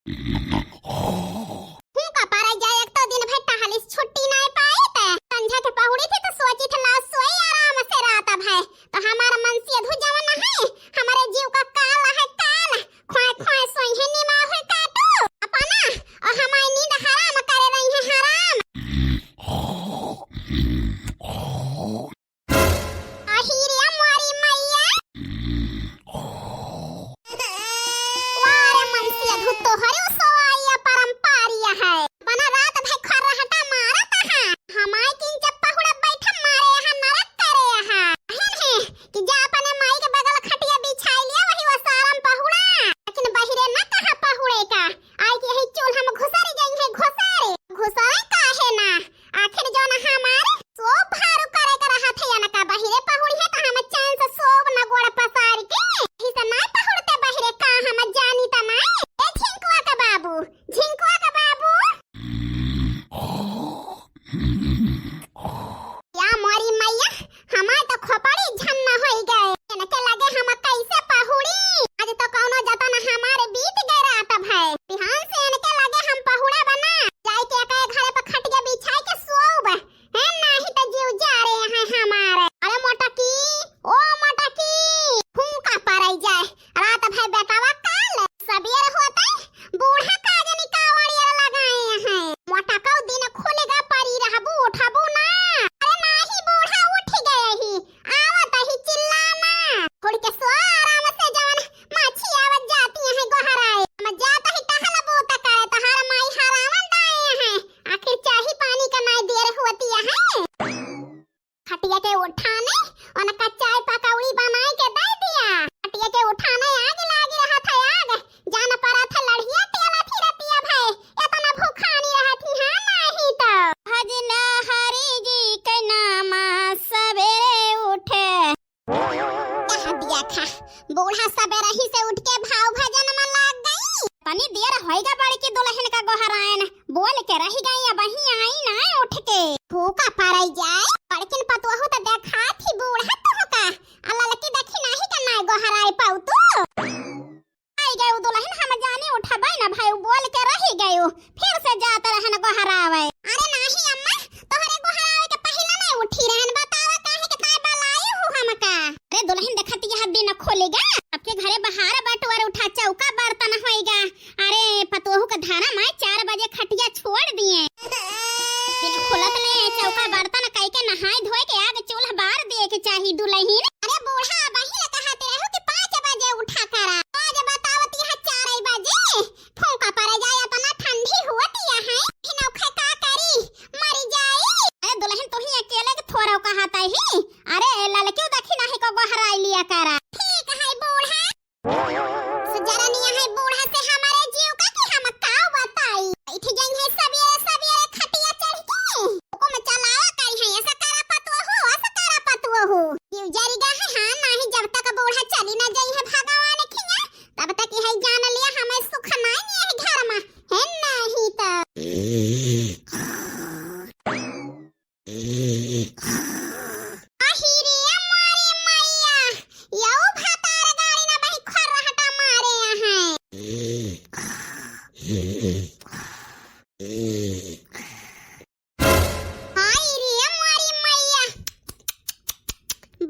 हूँ का पारा जाए एक तो दिन भर टहलिस छुट्टी नहीं पाए ते संझा के पहुड़ी थी तो सोची थी ला सोई आराम से रात भाई तो हमारा मन से अधू जवन है हमारे जीव का काल है काल खोए खोए सोई है निमा है काटू अपना और हमारी नींद हराम करे रही है हराम आहिरिया मारी मैया वारे मन से अधू तो हरे सोआया परंपारिया है बना रात भाई खरा हटा मारत है हमारे तीन चप्पा हुड़ा बैठा मारे यहाँ नरक करे यहाँ है कि जा अपने माई के बगल खटिया बिछाई लिया वही वो सारम पहुड़ा लेकिन बहिरे न कहा पहुड़े का आई कि यही चूल्हा में घुसारी गई है घुसारे काहे ना आखिर जो न हमारे सोब भारू करे कर रहा थे या न का बहिरे पहुड़ी है तो हम चैन से सोब न गोड़ पसार के ही से ना पहुड़ते बहिरे का हम जानी त ना ए झिंकुआ का बाबू या मोरी मैया हमार तो खोपड़ी झन्ना होई गए इनके लगे हम कैसे पहुड़ी आज तो कौनो जतन हमारे बीत गए रात भाई बिहान से इनके लगे हम पहुड़ा बना जाई के एके घरे पर खटिया बिछाई के सोब है नाही तो जीव जा रहे हैं हमारे अरे मोटकी ओ मोटकी फूंका पड़ई जाए रात भाई बेटावा काल सबेर होते बूढ़ा काजनी कावड़िया लगाए हैं मोटका दिन खुलेगा परी रहबू उठबू ना अरे नाही बूढ़ा उठ गए ही आवत ही चिल्लाना उड़ के सो आराम से जवन माछी आवत जाती है गोहराए हम जाता ही टहल बोता करे तहार माई हरावन दाए हैं आखिर चाही पानी का नहीं देर होती है खटिया के उठाने और का चाय पकौड़ी बनाए के दे दिया खटिया के उठाने आग लागी रहा था आग जाना पड़ा था लड़िया तेला थी रतिया भाई इतना भूखानी रहती है नहीं तो भजना हरि जी के नामा सवेरे उठे कहा दिया था बूढ़ा सवेरे ही से उठ के भाव भजन में लग गई तनी देर होएगा बड़ी की दुल्हन का गोहरायन बोल के रह गई अब ही आई ना उठ के भूखा पड़ई जाए बड़किन पतवा हो तो देखा थी बूढ़ा तो का अल्लाह लकी देखी नहीं का ना गोहराए पाऊ तू आई गए दुल्हन हम जाने उठबे ना भाई बोल के रह गए फिर से जात रहन गोहरावे अरे नहीं अम्मा तोहरे गोहरावे के पहले नहीं उठी रहन बतावा काहे के ताई बलाई हो हमका अरे दुल्हन देखती है दिन खोलेगा आपके घरे बाहर बटवर उठा चौका बर्तन होएगा अरे पतोहू का धारा माई 4 बजे खटिया छोड़ दिए दिन खुलत ले चौका बर्तन कई के नहाई धोए के आगे चूल्हा बार दिए के चाही दुल्हन अरे बूढ़ा बहिल कहते रहो कि 5 बजे उठा करा आज बतावती है 4 बजे फूंका पड़ जाए अपना ठंडी होती है नौखे का करी मर जाई अरे दुल्हन तू ही अकेले के थोड़ा कहता ही अरे ललकियो देखी नहीं को गोहराई लिया करा ठीक है बूढ़ा जरा नहीं है बूढ़ा से हमारे जीव का कि हम का बताई इठ जाएंगे सवेरे खटिया चढ़ के को में चलावा कई है ऐसा करा पतवा हो जीव जारीगा है हां नहीं जब तक बूढ़ा चली ना जाई है भगवान खिया तब तक है जान लिया हमें सुख नहीं है घर में है नहीं तो आहिरिया मारी मैया यो भातार गाड़ी ना बही खर हटा मारे हैं आहिरिया मारी मैया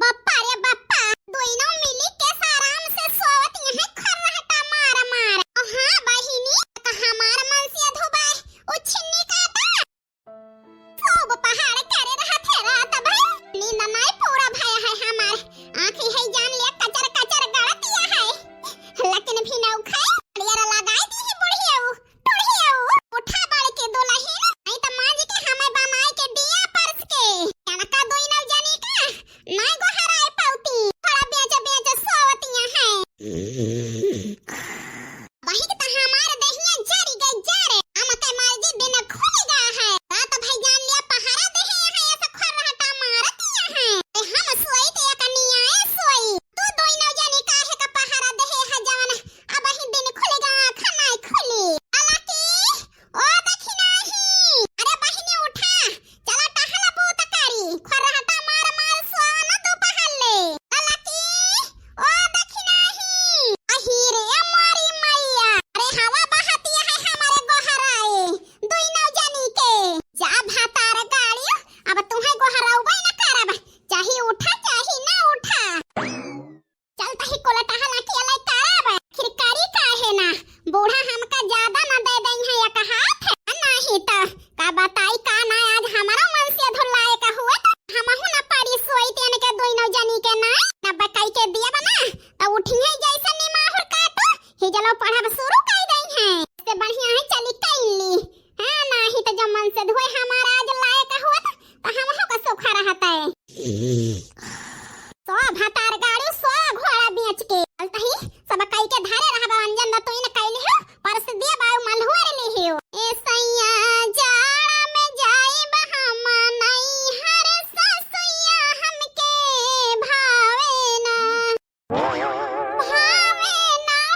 बप्पा रे बप्पा दोनों मिली के आराम से सोवत यहां खर हटा मार हां बहिनी का हमार मन से धोबा उछनी काटा सब पहाड़ करे रहा थे रात भाई नींद नहीं पूरा भया है हमार आंखें है जान लिया कचर कचर गड़तिया है लेकिन भी न उखाए यार लगाई दी बुढ़िया टुढ़िया हमका ज्यादा न दे दई है एक हाथ नहीं तो का बताई का ना आज हमारा मन से धुलाए का हुआ तो हमहु न पड़ी सोई तेन के दोइनो जनी के ना न बकाई के दिया बना तो उठिए जैसे निमाहुर काटो ही जलो पढ़ब शुरू कर दई है इससे बढ़िया है चली कैली हां नहीं तो जब मन से धोए हमारा आज लाए का हुआ तो हमहु का सुखा रहता है सो भातार गाड़ी सो घोड़ा बेच के अलतही सब कई के धारे रहबा अंजन न तो इन कैली हो परस दिया बाऊ मलहुर ली हो ए सैया जाड़ा में जाई हम नहीं हर ससुया हमके भावे ना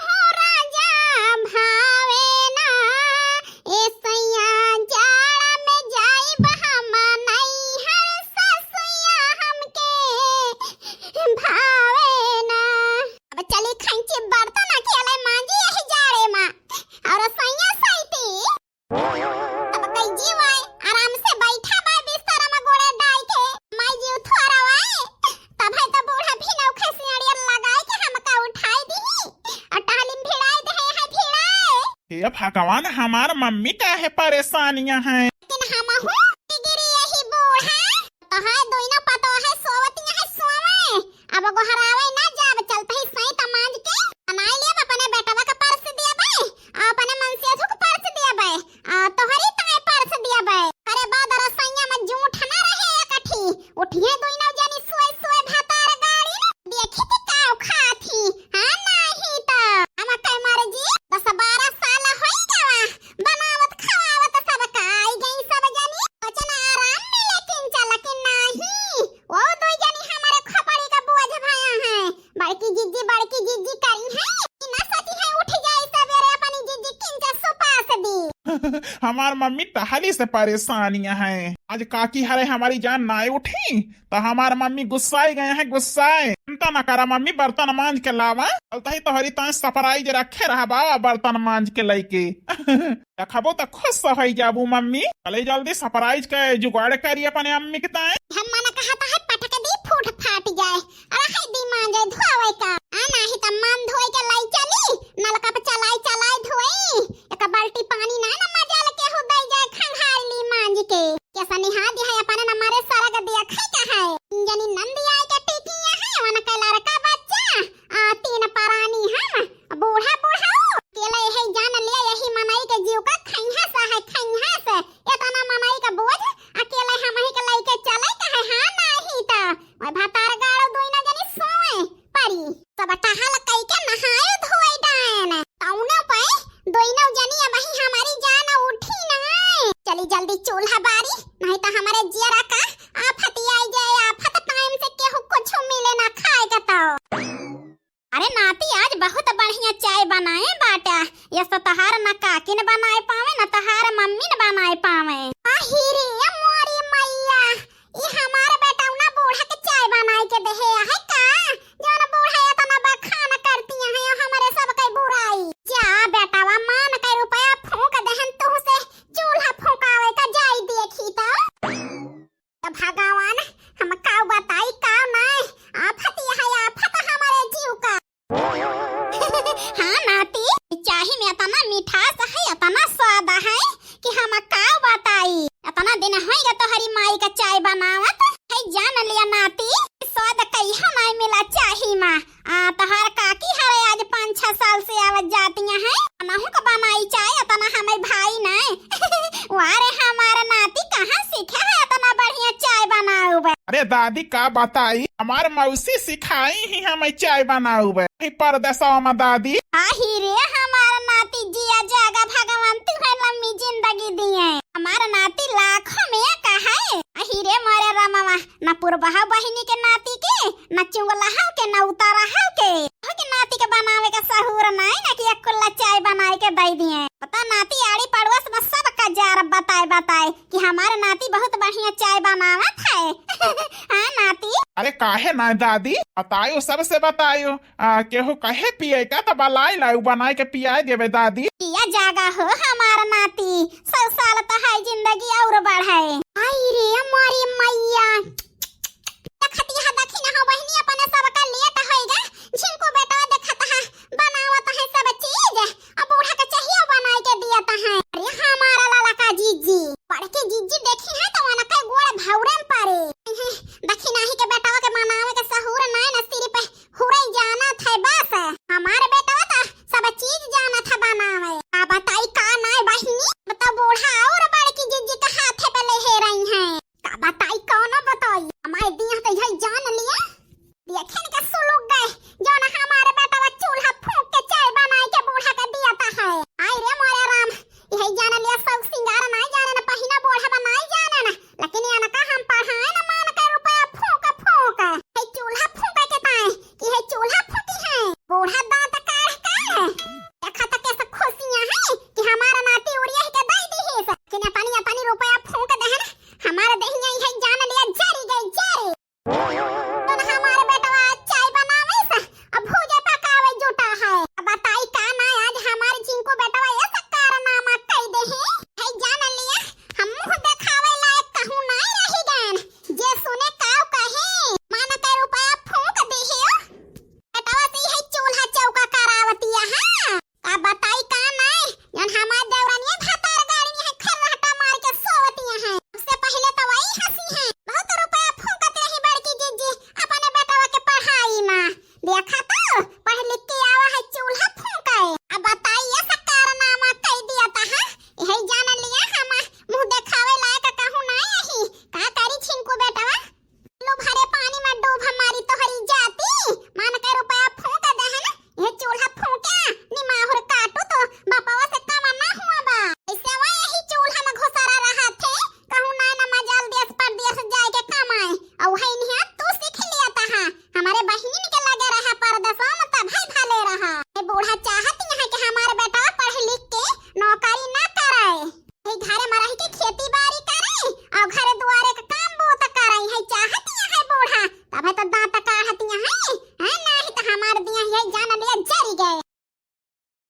हो राजा भावे ना ए सैया जाड़ा में जाई हम नहीं हर ससुया हमके भावे ना अब चली खंची बर्तन अकेले मांजी यही जाड़े मां और सैया सैती अब कई जीवाए आराम से बैठा बा बिस्तर में गोड़े डाल के माई जीव थोरावाए तब है तो बूढ़ा भी नौ खसियाड़िया लगाए के हमका उठाई दी और टालिम भिड़ाई दे है भिड़ाए हे भगवान हमार मम्मी का है परेशानियां हैं लेकिन हमहु गिरी यही बूढ़ा तो है दोइनो पतो है सोवतियां है सोवे अब गोहरावे ना जाब चलते ही सही तमाज के बनाई लिया अपने बेटवा का पर्स दिया बे अपने मनसिया को पर्स दिया बे तोहरी ताए पर्स दिया बे अरे बाद रसैया में जूठ ना रहे एकठी उठिए दोइनो जनी सोए सोए भातार गाड़ी देखी के काव खाथी हां नहीं तो हम कई मारे जी 10-12 साल होई गवा बनावत खवावत सब काई गई सब जनी वचन आराम मिले किंचा लेकिन नहीं वो दो जनी हमारे खपड़ी का बोझ भाया है बड़की जिज्जी करी है ना सती है उठ जाए सवेरे अपनी जिज्जी किंचा सुपास दी हमार मम्मी टहली से परेशानियां हैं आज काकी हरे हमारी जान ना उठी तो हमार मम्मी गुस्साए गए हैं गुस्साए चिंता न करा मम्मी बर्तन मांज के लावा ही तोहरी ताए सरप्राइज रखे रहा बाबा बर्तन मांज के लेके खबो तो खुश हो जाबू मम्मी चले जल्दी सरप्राइज के जुगाड़ करिए अपने अम्मी के ताए हम मना कहता है पटक दी फूट फाट जाए अरे है दी मांजे धोवे का आना ही त मन धोए के लाई चली नलका पे चलाई धोई एक बाल्टी पानी ना ना मजा लेके हो दई जाए खंघार ली मांज के कैसा निहा दी है अपने न मारे सारा का दिया खाई का है जनी नंदी आई के टिकिया है वन कैला रका बच्चा तीन परानी है बूढ़ा केले है जान ले यही मनाई के जीव का खैहा से इतना मनाई का बोझ अकेले हम ही के लेके चले का है हां नहीं तो ओए भातार गाड़ो दोइना जनी सोए परी सब टहल कई के नहाए धोए डान तौने पे दोइना जनी अब ही हमारी जान उठी ना चली जल्दी चूल्हा बारी नहीं तो हमारे जियरा का आफत आई जाए आफत टाइम से केहू कुछ मिले ना खाए का तो अरे नाती आज बहुत बढ़िया चाय बनाए बाटा ये तो तहार न काकी ने बनाए पावे न तहार मम्मी ने बनाए पावे आहिरे मोरी मैया ई हमारे बेटा ना बूढ़ा के चाय बनाए के दे है का जौन बूढ़ा या तना बखान करती है हमारे सब कई बुराई जा बेटावा मान के रुपया फूंक दहन तू से चूल्हा फूंकावे का जाई देखी तो भगवान हम का बताई का ना आफत है आफत हमारे जीव का हाँ नाती चाही में इतना मिठास है इतना स्वाद है कि हम का बताई इतना दिन होएगा तो हरी माई का चाय बनावत है जान लिया नाती स्वाद कई हमारे मिला चाही माँ तहार काकी हरे आज 5-6 साल से आवत जाती है हमहु का बनाई चाय इतना हमें भाई नहीं वारे हमारा नाती कहाँ सीखा है इतना बढ़िया चाय बनाऊ बे अरे दादी का बताई हमार मौसी सिखाई ही हमें चाय बनाऊ बे परदेसवा में दादी आहिरे हमारा नाती जिया जागा भगवान तुम्हें लंबी जिंदगी दिए हमारा नाती लाखों में का है आहिरे मारे रमावा न पुरबहा बहिनी के नाती के न चुंगला के न उतारा के नाती के बनावे का सहूर नहीं न कि अकुल्ला चाय बनाए के दे दिए पता नाती आड़ी पड़ोस में सब का जार बताए कि हमारे नाती बहुत बढ़िया चाय बनावत है हाँ नाती अरे काहे ना दादी बतायो सबसे बतायो केहू कहे पिए का तो बलाई लाऊ बनाए के पियाए देवे दादी पिया जागा हो हमारा नाती 100 साल तो है जिंदगी और बढ़े आई रे हमारी मैया खतिया दखिना हो बहनी अपने सब का लेट होएगा झिंको बेटा देखत है बनावत है सब चीज अब बूढ़ा के चाहिए है जाना